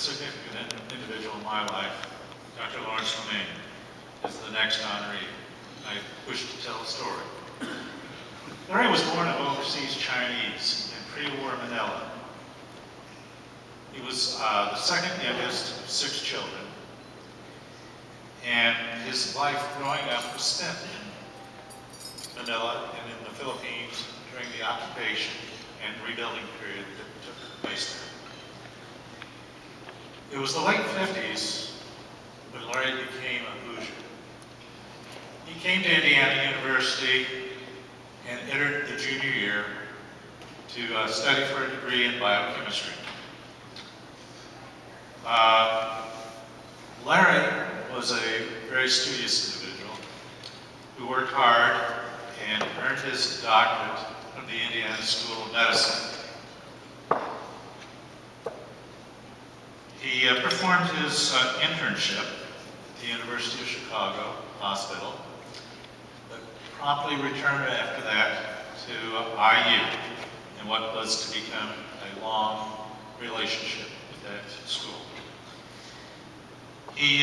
significant individual in my life, Dr. Lawrence Lumeng, is the next honoree. I wish to tell a story. Larry was born of overseas Chinese in pre-war Manila. He was the second youngest of 6 children, and his life growing up was spent in Manila and in the Philippines during the occupation and rebuilding period that took place there. It was the late 50s when Larry became a Hoosier. He came to Indiana University and entered the junior year to study for a degree in biochemistry. Larry was a very studious individual who worked hard and earned his doctorate from the Indiana School of Medicine. He performed his internship at the University of Chicago Hospital, but promptly returned after that to IU in what was to become a long relationship with that school. He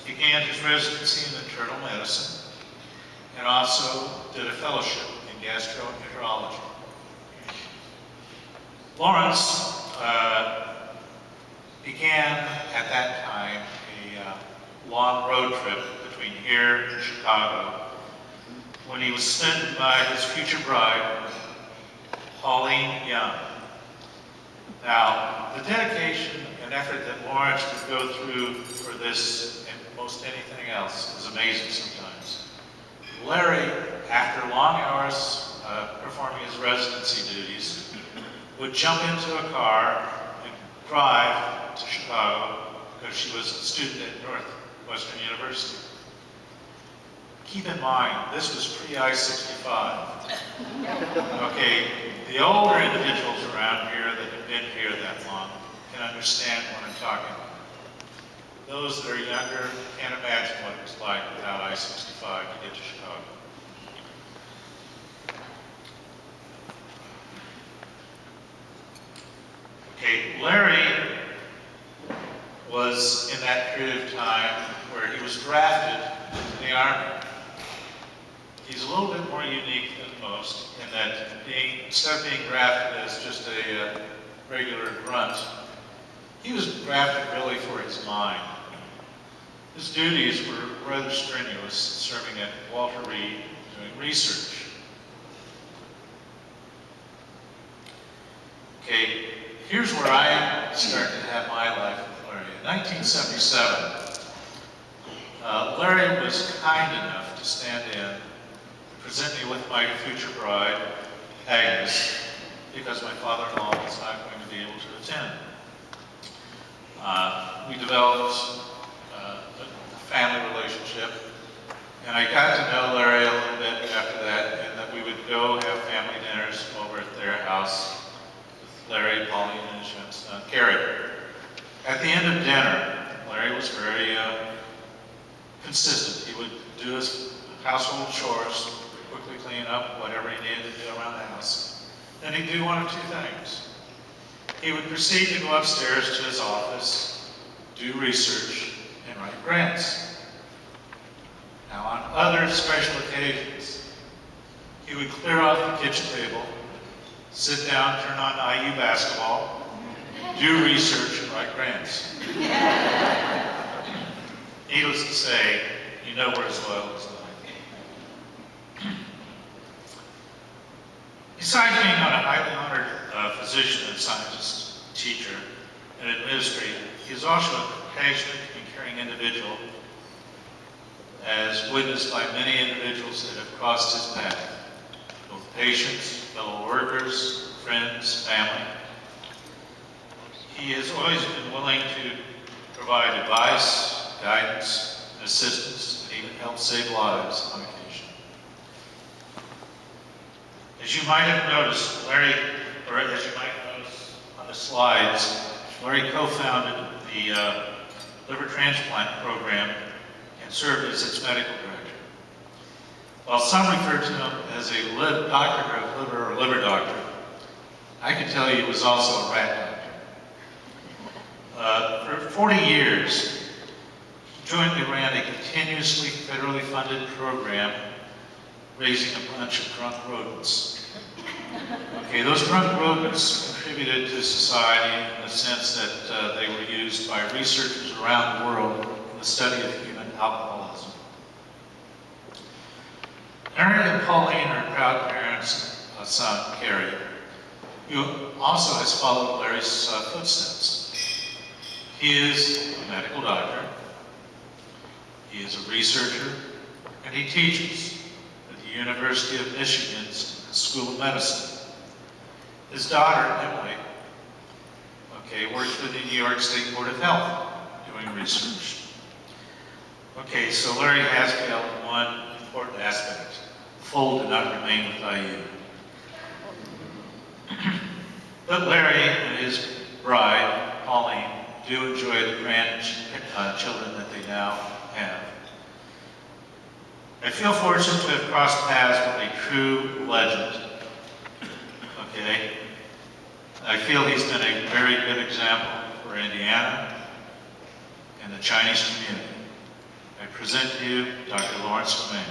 began his residency in internal medicine and also did a fellowship in gastroenterology. Lawrence began at that time a long road trip between here and Chicago when he was smitten by his future bride, Pauline Young. Now, the dedication and effort that Lawrence would go through for this and most anything else is amazing sometimes. Larry, after long hours performing his residency duties, would jump into a car and drive to Chicago because she was a student at Northwestern University. Keep in mind, this was pre-I-65. Okay, the older individuals around here that have been here that long can understand what I'm talking about. Those that are younger can't imagine what it was like without I-65 to get to Chicago. Okay, Larry was in that period of time where he was drafted into the Army. He's a little bit more unique than most in that instead of being drafted as just a regular grunt, he was drafted really for his mind. His duties were rather strenuous, serving at Walter Reed, doing research. Okay, here's where I started to have my life with Larry. In 1977, Larry was kind enough to stand in and present me with my future bride, Agnes, because my father-in-law was not going to be able to attend. We developed a family relationship, and I got to know Larry a little bit after that, and that we would go have family dinners over at their house with Larry, Pauline, and his young son, Carrie. At the end of dinner, Larry was very consistent. He would do his household chores, quickly clean up whatever he needed to do around the house. Then he'd do one of 2 things. He would proceed to go upstairs to his office, do research, and write grants. Now, on other special occasions, he would clear off the kitchen table, sit down, turn on IU basketball, do research, and write grants. Needless to say, you know where his loyalty is lying. Besides being a highly honored physician and scientist, teacher, and administrator, he is also a passionate and caring individual, as witnessed by many individuals that have crossed his path, both patients, fellow workers, friends, family. He has always been willing to provide advice, guidance, and assistance, and even help save lives on occasion. As you might have noticed, Larry, or as you might notice on the slides, Larry co-founded the liver transplant program and served as its medical director. While some refer to him as a doctor of liver or liver doctor, I can tell you he was also a rat doctor. 40 years, he jointly ran a continuously federally funded program raising a bunch of drunk rodents. Okay, those drunk rodents contributed to society in the sense that they were used by researchers around the world in the study of human alcoholism. Larry and Pauline are proud parents of son, Carrie, who also has followed Larry's footsteps. He is a medical doctor, he is a researcher, and he teaches at the University of Michigan's School of Medicine. His daughter, Emily, works with the New York State Board of Health doing research. Okay, so Larry has failed in one important aspect. The foal did not remain with IU. But Larry and his bride, Pauline, do enjoy the grandchildren that they now have. I feel fortunate to have crossed paths with a true legend. Okay? I feel he's been a very good example for Indiana and the Chinese community. I present to you Dr. Lawrence Lumeng.